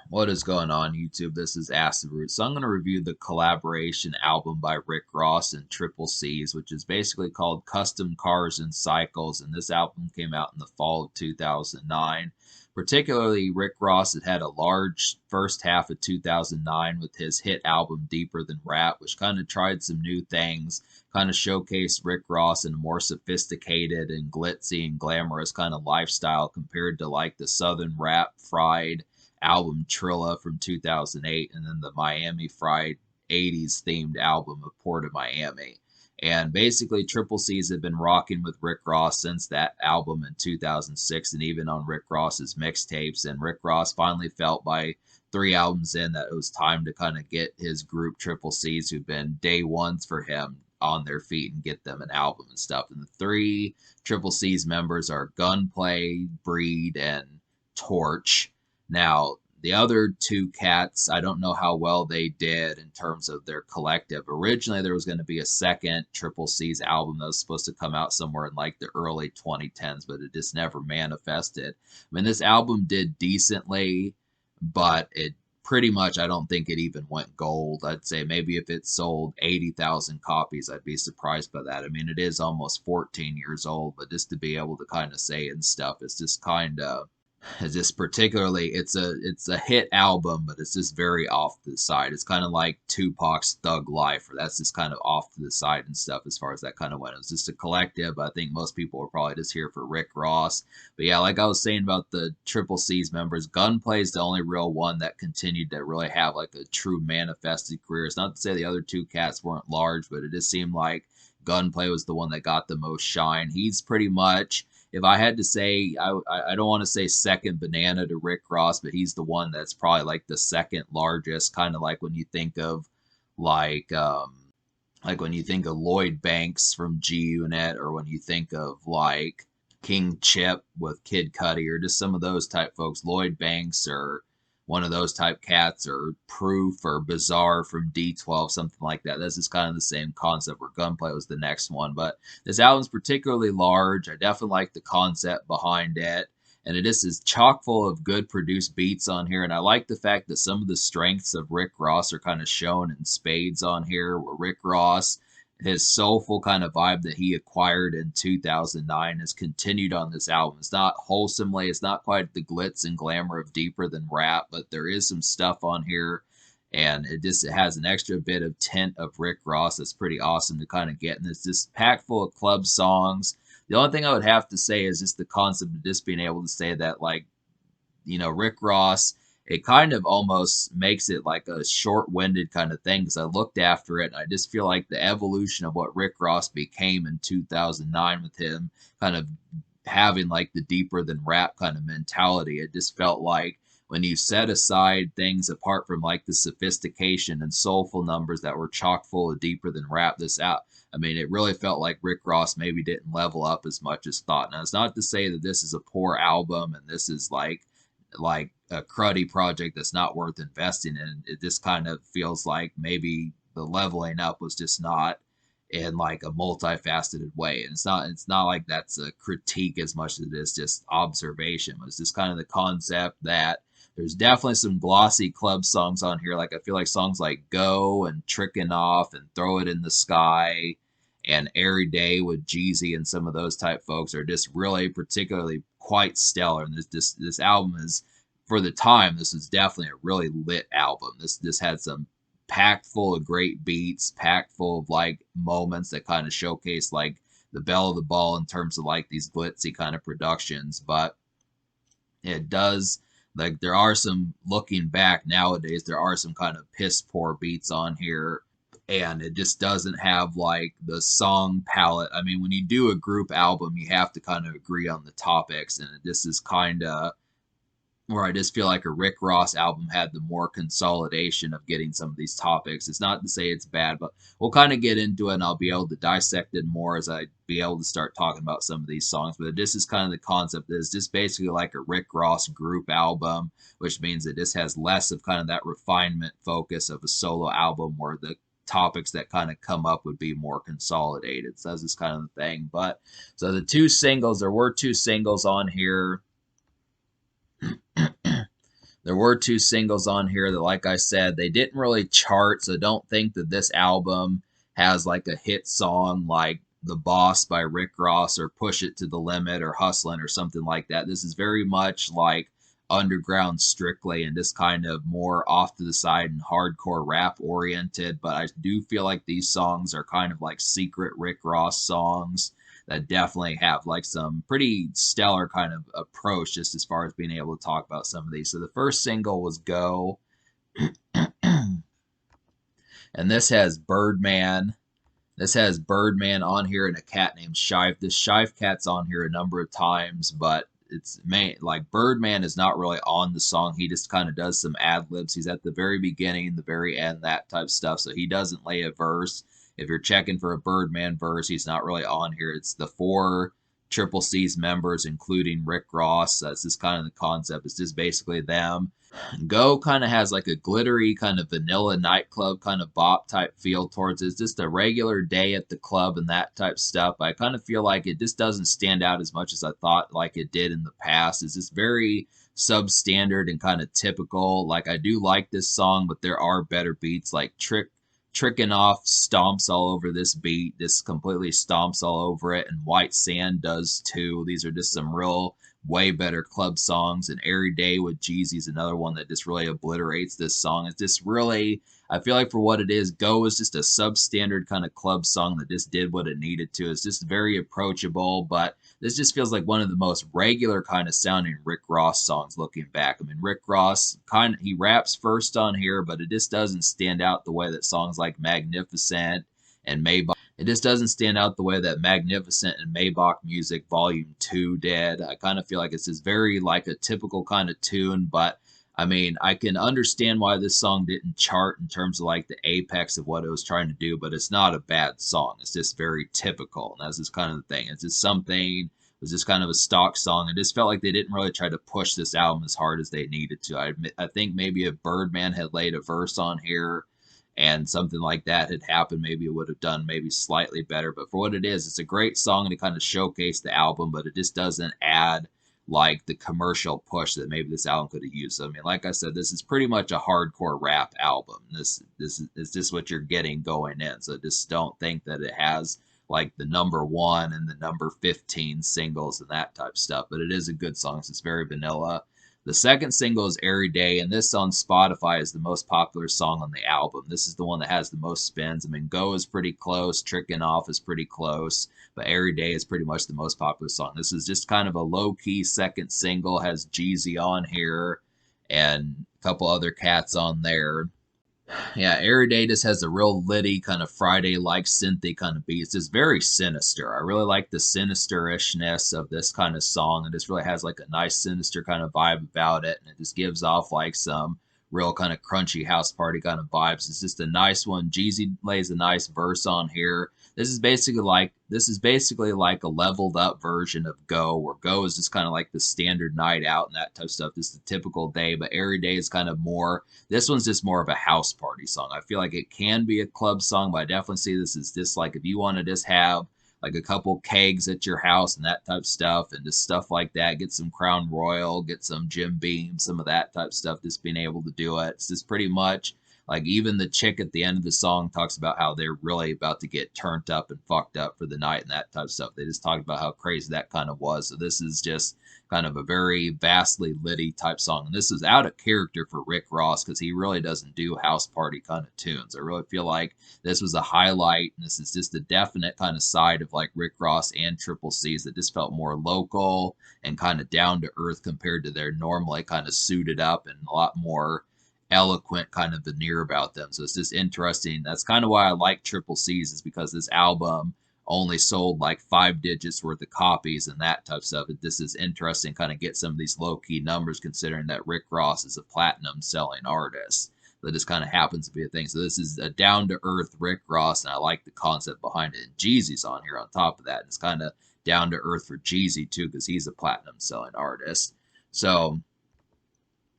What is going on, YouTube? This is Acid Root. So I'm going to review the collaboration album by Rick Ross and Triple C's, which is basically called Custom Cars and Cycles. And this album came out in the fall of 2009. Particularly, Rick Ross had a large first half of 2009 with his hit album Deeper Than Rap, which kind of tried some new things, kind of showcased Rick Ross in a more sophisticated and glitzy and glamorous kind of lifestyle compared to like the Southern Rap Fried album Trilla from 2008, and then the Miami Fried 80s themed album of Port of Miami. And basically, Triple C's had been rocking with Rick Ross since that album in 2006, and even on Rick Ross's mixtapes. And Rick Ross finally felt by 3 albums in that it was time to kind of get his group Triple C's, who've been day ones for him, on their feet and get them an album and stuff. And the 3 Triple C's members are Gunplay, Breed, and Torch. Now, the other 2 cats, I don't know how well they did in terms of their collective. Originally, there was going to be a second Triple C's album that was supposed to come out somewhere in like the early 2010s, but it just never manifested. I mean, this album did decently, but it pretty much, I don't think it even went gold. I'd say maybe if it sold 80,000 copies, I'd be surprised by that. I mean, it is almost 14 years old, but just to be able to kind of say and stuff, it's just kind of, it's just particularly, it's a hit album, but it's just very off to the side. It's kind of like Tupac's Thug Life, or that's just kind of off to the side and stuff as far as that kind of went. It was just a collective. I think most people were probably just here for Rick Ross. But yeah, like I was saying about the Triple C's members, Gunplay is the only real one that continued to really have like a true manifested career. It's not to say the other 2 cats weren't large, but it just seemed like Gunplay was the one that got the most shine. He's pretty much, if I had to say, I don't want to say second banana to Rick Ross, but he's the one that's probably like the second largest. Kind of like when you think of like like when you think of Lloyd Banks from G Unit, or when you think of like King Chip with Kid Cudi, or just some of those type folks. Lloyd Banks, or one of those type cats, or Proof, or Bizarre from D12, something like that. This is kind of the same concept, where Gunplay was the next one. But this album's particularly large. I definitely like the concept behind it. And it is chock full of good produced beats on here. And I like the fact that some of the strengths of Rick Ross are kind of shown in spades on here, where Rick Ross, his soulful kind of vibe that he acquired in 2009, has continued on this album. It's not wholesomely, it's not quite the glitz and glamour of Deeper Than Rap, but there is some stuff on here, and it has an extra bit of tint of Rick Ross that's pretty awesome to kind of get. And it's just packed full of club songs. The only thing I would have to say is just the concept of just being able to say that, like, Rick Ross, it kind of almost makes it like a short-winded kind of thing, because I looked after it and I just feel like the evolution of what Rick Ross became in 2009 with him kind of having like the Deeper Than Rap kind of mentality. It just felt like when you set aside things apart from like the sophistication and soulful numbers that were chock full of Deeper Than Rap, this out. I mean, it really felt like Rick Ross maybe didn't level up as much as thought. Now, it's not to say that this is a poor album and this is like a cruddy project that's not worth investing in. It just kind of feels like maybe the leveling up was just not in like a multifaceted way. And it's not like that's a critique as much as it is just observation. It's just kind of the concept that there's definitely some glossy club songs on here. Like I feel like songs like Go and Trickin' Off and Throw It in the Sky and Every Day with Jeezy and some of those type folks are just really particularly quite stellar. And this album is, for the time, this is definitely a really lit album. This had some packed full of great beats, packed full of like moments that kind of showcase like the belle of the ball in terms of like these glitzy kind of productions. But it does, like, there are some, looking back nowadays, there are some kind of piss poor beats on here, and it just doesn't have like the song palette. I mean, when you do a group album, you have to kind of agree on the topics, and this is kind of where I just feel like a Rick Ross album had the more consolidation of getting some of these topics. It's not to say it's bad, but we'll kind of get into it, and I'll be able to dissect it more as I be able to start talking about some of these songs. But this is kind of the concept. It's just basically like a Rick Ross group album, which means that this has less of kind of that refinement focus of a solo album, where the topics that kind of come up would be more consolidated. So that's just kind of the thing. But so there were 2 singles on here. There were two singles on here that, like I said, they didn't really chart, so don't think that this album has like a hit song like The Boss by Rick Ross or Push It to the Limit or Hustlin' or something like that. This is very much like underground strictly and just kind of more off to the side and hardcore rap oriented, but I do feel like these songs are kind of like secret Rick Ross songs that definitely have like some pretty stellar kind of approach just as far as being able to talk about some of these. So the first single was Go, and this has Birdman. This has Birdman on here and a cat named Shive. This Shive cat's on here a number of times, but it's like Birdman is not really on the song. He just kind of does some ad libs. He's at the very beginning, the very end, that type of stuff. So he doesn't lay a verse. If you're checking for a Birdman verse, he's not really on here. It's the four Triple C's members, including Rick Ross. That's just kind of the concept. It's just basically them. Go kind of has like a glittery kind of vanilla nightclub kind of bop type feel towards it. It's just a regular day at the club and that type stuff. I kind of feel like it just doesn't stand out as much as I thought like it did in the past. It's just very substandard and kind of typical. Like I do like this song, but there are better beats like Tricking Off stomps all over this beat, just completely stomps all over it, and White Sand does too. These are just some real way better club songs, and Every Day with Jeezy's another one that just really obliterates this song. It's just really, I feel like for what it is, Go is just a substandard kind of club song that just did what it needed to. It's just very approachable, but this just feels like one of the most regular kind of sounding Rick Ross songs looking back. I mean, Rick Ross he raps first on here, but it just doesn't stand out the way that songs like Magnificent and Maybach. It just doesn't stand out the way that Magnificent and Maybach Music Volume 2 did. I kind of feel like it's just very like a typical kind of tune, but I mean, I can understand why this song didn't chart in terms of like the apex of what it was trying to do, but it's not a bad song. It's just very typical, and that's just kind of the thing. It's just something, it was just kind of a stock song. It just felt like they didn't really try to push this album as hard as they needed to. I think maybe if Birdman had laid a verse on here and something like that had happened, maybe it would have done maybe slightly better. But for what it is, it's a great song to kind of showcase the album, but it just doesn't add like the commercial push that maybe this album could have used. I mean, like I said, this is pretty much a hardcore rap album. This is just what you're getting going in. So just don't think that it has like the #1 and the number 15 singles and that type of stuff. But it is a good song. So it's very vanilla. The second single is Every Day, and this on Spotify is the most popular song on the album. This is the one that has the most spins. I mean, Go is pretty close, Trickin' Off is pretty close, but Every Day is pretty much the most popular song. This is just kind of a low-key second single, has Jeezy on here, and a couple other cats on there. Yeah, Every Day just has a real litty kind of Friday-like synthy kind of beat. It's just very sinister. I really like the sinister-ishness of this kind of song. It just really has like a nice sinister kind of vibe about it, and it just gives off like some real kind of crunchy house party kind of vibes. It's just a nice one. Jeezy lays a nice verse on here. This is basically like a leveled up version of Go, where Go is just kind of like the standard night out and that type of stuff, just a typical day. But Every Day is kind of more. This one's just more of a house party song. I feel like it can be a club song, but I definitely see this as just like if you want to just have like a couple kegs at your house and that type of stuff and just stuff like that. Get some Crown Royal, get some Jim Beam, some of that type of stuff, just being able to do it. It's just pretty much like even the chick at the end of the song talks about how they're really about to get turned up and fucked up for the night and that type of stuff. They just talked about how crazy that kind of was. So this is just kind of a very vastly litty type song. And this is out of character for Rick Ross because he really doesn't do house party kind of tunes. I really feel like this was a highlight, and this is just a definite kind of side of like Rick Ross and Triple C's that just felt more local and kind of down to earth compared to their normally kind of suited up and a lot more eloquent kind of veneer about them. So it's just interesting. That's kind of why I like Triple C's, is because this album only sold like 5 digits worth of copies and that type of stuff. This is interesting, kind of get some of these low-key numbers considering that Rick Ross is a platinum selling artist. That just kind of happens to be a thing. So this is a down-to-earth Rick Ross, and I like the concept behind it. And Jeezy's on here on top of that. And it's kind of down-to-earth for Jeezy too, because he's a platinum selling artist. So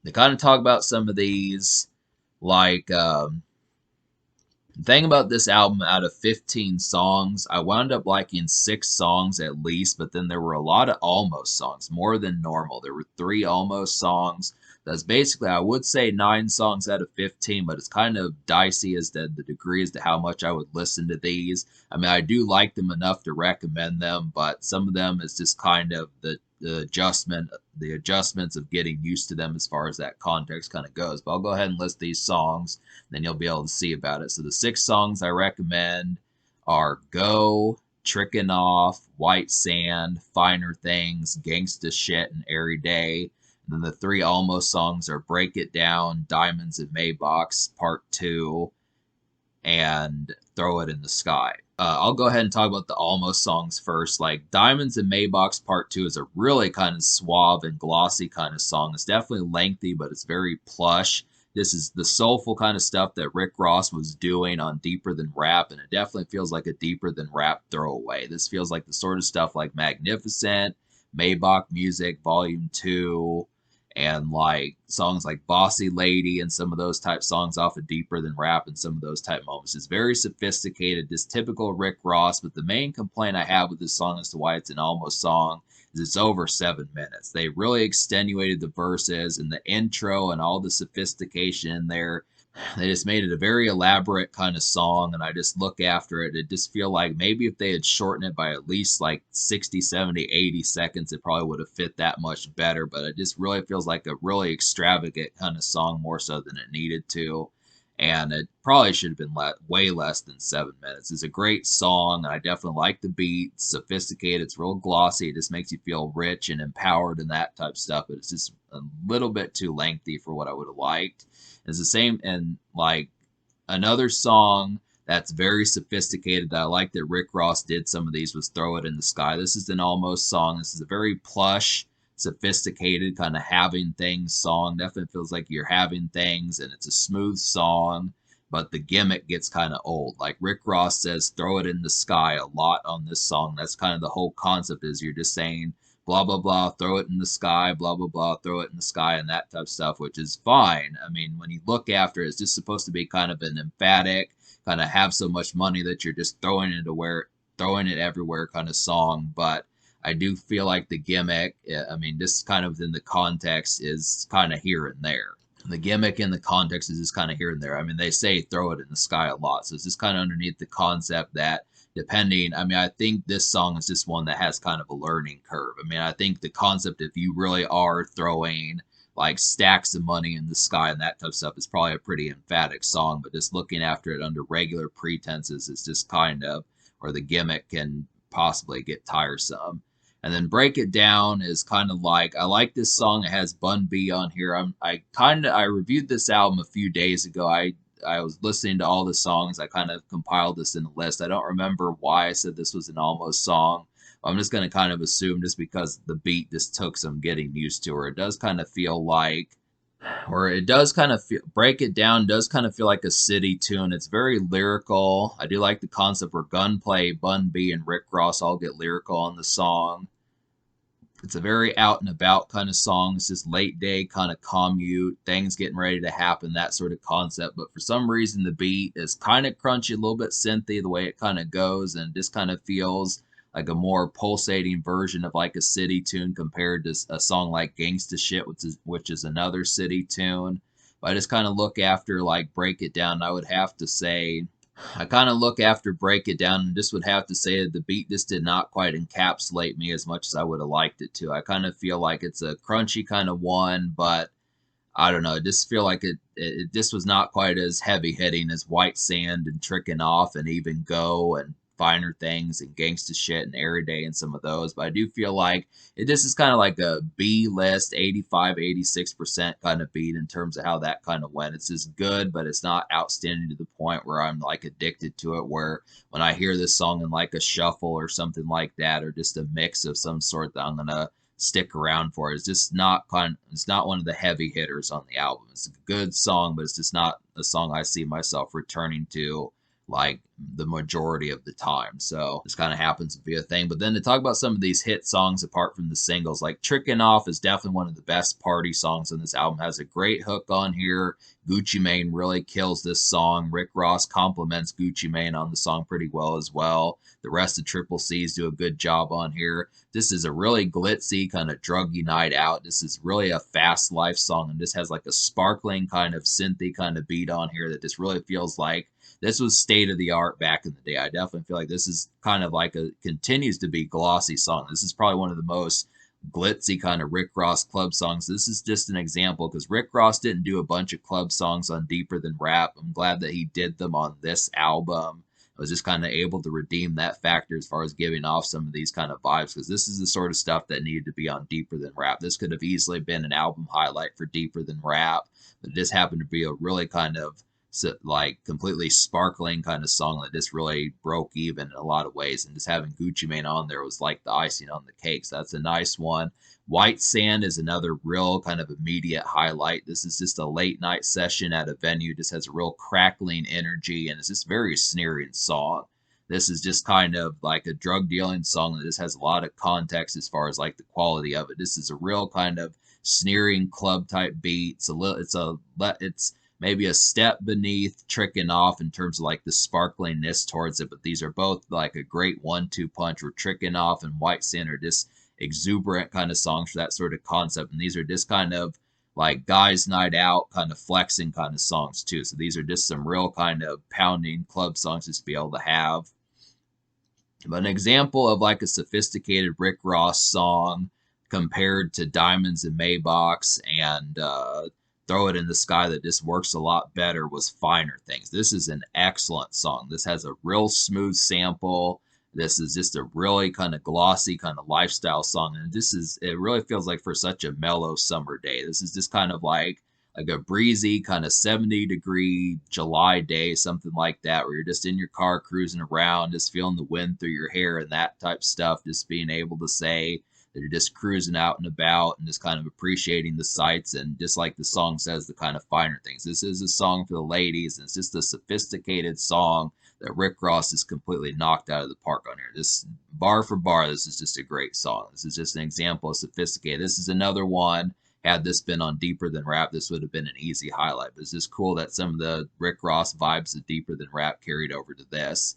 they kind of talk about some of these, like the thing about this album, out of 15 songs, I wound up liking 6 songs at least, but then there were a lot of almost songs, more than normal. There were 3 almost songs. That's basically, I would say 9 songs out of 15, but it's kind of dicey as to the degree as to how much I would listen to these. I mean, I do like them enough to recommend them, but some of them is just kind of the adjustments of getting used to them as far as that context kind of goes. But I'll go ahead and list these songs, then you'll be able to see about it. So the 6 songs I recommend are Go, Trickin' Off, White Sand, Finer Things, Gangsta Shit, and Every Day. And then the 3 almost songs are Break It Down, Diamonds and Maybach's Part 2, and Throw It in the Sky. I'll go ahead and talk about the almost songs first. Like Diamonds and Maybach's Part 2 is a really kind of suave and glossy kind of song. It's definitely lengthy, but it's very plush. This is the soulful kind of stuff that Rick Ross was doing on Deeper Than Rap, and it definitely feels like a Deeper Than Rap throwaway. This feels like the sort of stuff like Magnificent, Maybach Music Volume 2, and like songs like Bossy Lady and some of those type songs off of Deeper Than Rap and some of those type moments. It's very sophisticated, just typical Rick Ross, but the main complaint I have with this song as to why it's an almost song is it's over 7 minutes. They really extenuated the verses and the intro and all the sophistication in there. They just made it a very elaborate kind of song, and I just look after it. It just feel like maybe if they had shortened it by at least like 60, 70, 80 seconds, it probably would have fit that much better. But it just really feels like a really extravagant kind of song more so than it needed to. And it probably should have been way less than 7 minutes. It's a great song, and I definitely like the beat. It's sophisticated. It's real glossy. It just makes you feel rich and empowered and that type of stuff. But it's just a little bit too lengthy for what I would have liked. It's the same, and like another song that's very sophisticated that I like that Rick Ross did some of these was Throw It in the Sky. This is an almost song. This is a very plush, sophisticated kind of having things song. Definitely feels like you're having things, and it's a smooth song, but the gimmick gets kind of old. Like Rick Ross says, throw it in the sky a lot on this song. That's kind of the whole concept is you're just saying, blah, blah, blah, throw it in the sky, blah, blah, blah, throw it in the sky, and that type of stuff, which is fine. I mean, when you look after it, it's just supposed to be kind of an emphatic, kind of have so much money that you're just throwing it everywhere kind of song. But I do feel like the gimmick, I mean, just kind of in the context is kind of here and there. The gimmick in the context is just kind of here and there. I mean, they say throw it in the sky a lot. So it's just kind of underneath the concept that depending, I mean, I think this song is just one that has kind of a learning curve. I mean, I think the concept, if you really are throwing like stacks of money in the sky and that type of stuff, is probably a pretty emphatic song. But just looking after it under regular pretenses is just kind of, or the gimmick can possibly get tiresome. And then Break It Down is kind of like, I like this song. It has Bun B on here. I reviewed this album a few days ago. I was listening to all the songs. I kind of compiled this in a list. I don't remember why I said this was an almost song. I'm just going to kind of assume just because the beat just took some getting used to, or it does kind of feel like, or it does kind of feel, Break It Down does kind of feel like a city tune. It's very lyrical. I do like the concept where Gunplay, Bun B, and Rick Ross all get lyrical on the song. It's a very out and about kind of song. It's just late day kind of commute, things getting ready to happen, that sort of concept. But for some reason, the beat is kind of crunchy, a little bit synthy, the way it kind of goes, and it just kind of feels like a more pulsating version of like a city tune compared to a song like Gangsta Shit, which is another city tune. But I just kind of look after like Break It Down. I would have to say I kind of look after Break It Down and just would have to say that the beat just did not quite encapsulate me as much as I would have liked it to. I kind of feel like it's a crunchy kind of one, but I don't know. I just feel like it just was not quite as heavy hitting as White Sand and Trickin' Off and even Go and Finer Things and Gangsta Shit and Every Day and some of those. But I do feel like this is kind of like a B list, 85, 86% kind of beat in terms of how that kind of went. It's just good, but it's not outstanding to the point where I'm like addicted to it, where when I hear this song in like a shuffle or something like that, or just a mix of some sort that I'm going to stick around for. It's just it's not one of the heavy hitters on the album. It's a good song, but it's just not a song I see myself returning to like the majority of the time. So this kind of happens to be a thing. But then to talk about some of these hit songs apart from the singles, like Trickin' Off is definitely one of the best party songs on this album. Has a great hook on here. Gucci Mane really kills this song. Rick Ross compliments Gucci Mane on the song pretty well as well. The rest of Triple C's do a good job on here. This is a really glitzy kind of druggy night out. This is really a fast life song, and this has like a sparkling kind of synthy kind of beat on here that just really feels like this was state of the art back in the day. I definitely feel like this is kind of like continues to be glossy song. This is probably one of the most glitzy kind of Rick Ross club songs. This is just an example because Rick Ross didn't do a bunch of club songs on Deeper Than Rap. I'm glad that he did them on this album. I was just kind of able to redeem that factor as far as giving off some of these kind of vibes because this is the sort of stuff that needed to be on Deeper Than Rap. This could have easily been an album highlight for Deeper Than Rap, but this happened to be a really kind of like completely sparkling kind of song that just really broke even in a lot of ways, and just having Gucci Mane on there was like the icing on the cake. So that's a nice one. White Sand is another real kind of immediate highlight. This is just a late night session at a venue, just has a real crackling energy, and it's just very sneering song. This is just kind of like a drug dealing song that just has a lot of context as far as like the quality of it. This is a real kind of sneering club type beat. It's maybe a step beneath Trickin' Off in terms of like the sparklingness towards it, but these are both like a great 1-2 punch where Trickin' Off and White Sand are just exuberant kind of songs for that sort of concept. And these are just kind of like guys night out kind of flexing kind of songs too. So these are just some real kind of pounding club songs just to be able to have. But an example of like a sophisticated Rick Ross song compared to Diamonds and Maybachs and Throw It in the Sky that just works a lot better was Finer Things. This is an excellent song. This has a real smooth sample. This is just a really kind of glossy kind of lifestyle song. And it really feels like for such a mellow summer day. This is just kind of like a breezy kind of 70-degree July day, something like that, where you're just in your car cruising around, just feeling the wind through your hair and that type stuff. Just being able to say that you're just cruising out and about and just kind of appreciating the sights, and just like the song says, the kind of finer things. This is a song for the ladies, and it's just a sophisticated song that Rick Ross is completely knocked out of the park on here. This bar for bar, this is just a great song. This is just an example of sophisticated. This is another one. Had this been on Deeper Than Rap, this would have been an easy highlight. But it's just cool that some of the Rick Ross vibes of Deeper Than Rap carried over to this.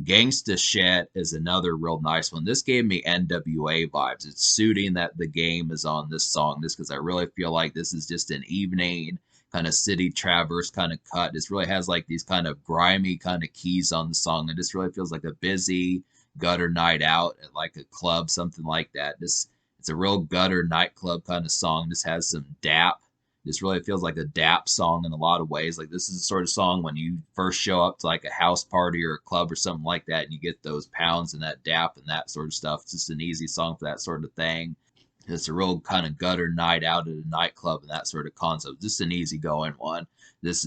Gangsta Shit is another real nice one. This gave me NWA vibes. It's suiting that the game is on this song, just because I really feel like this is just an evening kind of city traverse kind of cut. This really has like these kind of grimy kind of keys on the song. It just really feels like a busy gutter night out at like a club, something like that. It's a real gutter nightclub kind of song. This has some dap. This really feels like a dap song in a lot of ways. Like this is the sort of song when you first show up to like a house party or a club or something like that, and you get those pounds and that dap and that sort of stuff. It's just an easy song for that sort of thing. It's a real kind of gutter night out at a nightclub and that sort of concept. Just an easygoing one. It's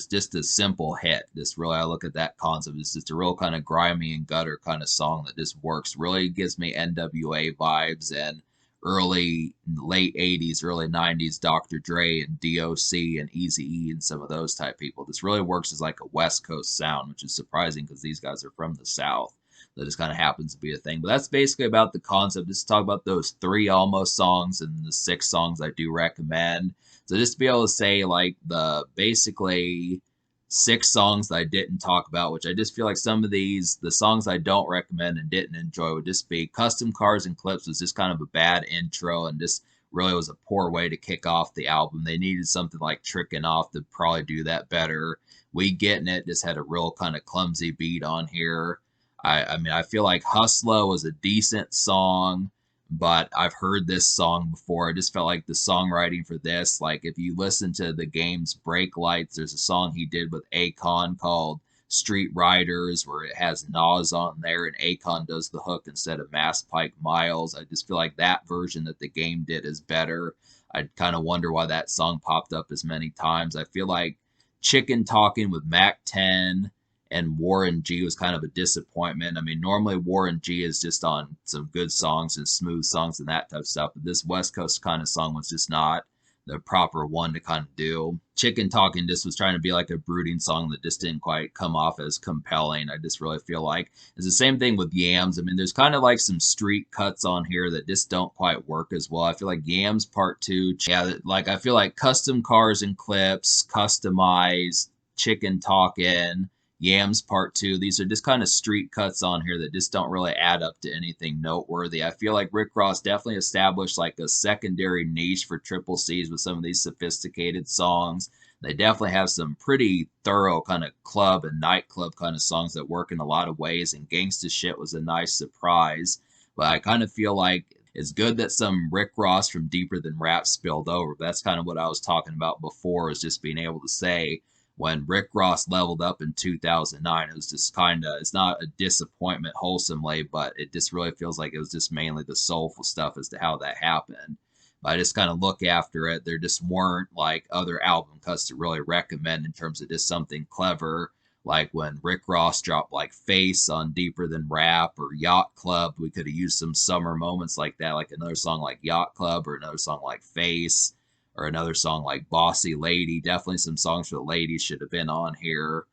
just a simple hit. This really, I look at that concept. It's just a real kind of grimy and gutter kind of song that just works. Really gives me NWA vibes and late 80s, early 90s Dr. Dre and DOC and Eazy-E and some of those type people. This really works as like a West Coast sound, which is surprising because these guys are from the South. That just kind of happens to be a thing. But that's basically about the concept. Just talk about those 3 almost songs and the 6 songs I do recommend. So just to be able to say like the basically 6 songs that I didn't talk about, which I just feel like some of the songs I don't recommend and didn't enjoy would just be Custom Cars and Clips was just kind of a bad intro and just really was a poor way to kick off the album. They needed something like Trickin' Off to probably do that better. We Getting It just had a real kind of clumsy beat on here. I mean, I feel like Hustler was a decent song, but I've heard this song before. I just felt like the songwriting for this, like if you listen to the game's Break Lights, there's a song he did with Akon called Street Riders, where it has Nas on there, and Akon does the hook instead of Mass Pike Miles. I just feel like that version that the game did is better. I kind of wonder why that song popped up as many times. I feel like Chicken Talking with Mac 10 and Warren G was kind of a disappointment. I mean, normally Warren G is just on some good songs and smooth songs and that type of stuff, but this West Coast kind of song was just not the proper one to kind of do. Chicken Talking just was trying to be like a brooding song that just didn't quite come off as compelling. I just really feel like it's the same thing with Yams. I mean, there's kind of like some street cuts on here that just don't quite work as well. I feel like Yams Part 2, yeah, like I feel like Custom Cars and Clips, Customized, Chicken Talking, Yams Part 2. These are just kind of street cuts on here that just don't really add up to anything noteworthy. I feel like Rick Ross definitely established like a secondary niche for Triple C's with some of these sophisticated songs. They definitely have some pretty thorough kind of club and nightclub kind of songs that work in a lot of ways, and Gangsta Shit was a nice surprise. But I kind of feel like it's good that some Rick Ross from Deeper Than Rap spilled over. That's kind of what I was talking about before, is just being able to say, when Rick Ross leveled up in 2009, it was just kind of, it's not a disappointment wholesomely, but it just really feels like it was just mainly the soulful stuff as to how that happened. But I just kind of look after it. There just weren't like other album cuts to really recommend in terms of just something clever. Like when Rick Ross dropped like Face on Deeper Than Rap or Yacht Club, we could have used some summer moments like that, like another song like Yacht Club or another song like Face or another song like Bossy Lady. Definitely some songs for the ladies should have been on here.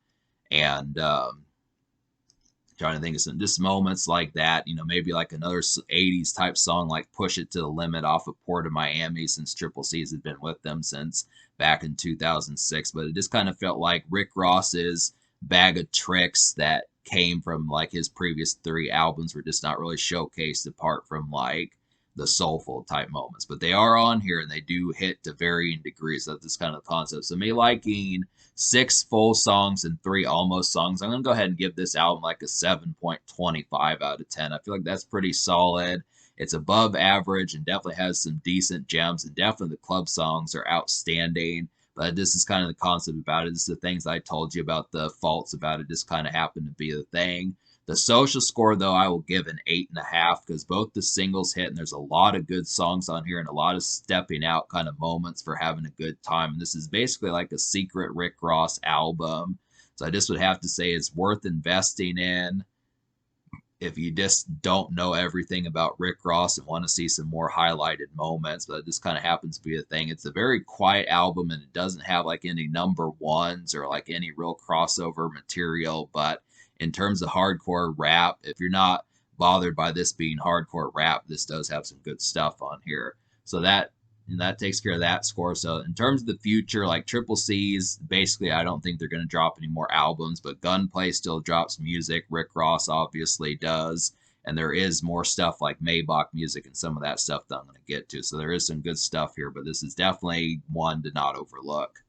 And trying to think of some just moments like that, maybe like another 80s type song like Push It to the Limit off of Port of Miami, since Triple C's had been with them since back in 2006. But it just kind of felt like Rick Ross's bag of tricks that came from like his previous 3 albums were just not really showcased apart from like the soulful type moments. But they are on here and they do hit to varying degrees. That's just kind of the concept. So me liking 6 full songs and 3 almost songs, I'm going to go ahead and give this album like a 7.25 out of 10. I feel like that's pretty solid. It's above average and definitely has some decent gems, and definitely the club songs are outstanding. But this is kind of the concept about it. This is the things I told you about, the faults about it just kind of happened to be the thing. The social score, though, I will give an 8.5 because both the singles hit and there's a lot of good songs on here and a lot of stepping out kind of moments for having a good time. And this is basically like a secret Rick Ross album. So I just would have to say it's worth investing in if you just don't know everything about Rick Ross and want to see some more highlighted moments. But it just kind of happens to be a thing. It's a very quiet album and it doesn't have like any number ones or like any real crossover material. But in terms of hardcore rap, if you're not bothered by this being hardcore rap, this does have some good stuff on here. So that takes care of that score. So in terms of the future, like Triple C's, basically I don't think they're going to drop any more albums, but Gunplay still drops music. Rick Ross obviously does. And there is more stuff like Maybach music and some of that stuff that I'm going to get to. So there is some good stuff here, but this is definitely one to not overlook.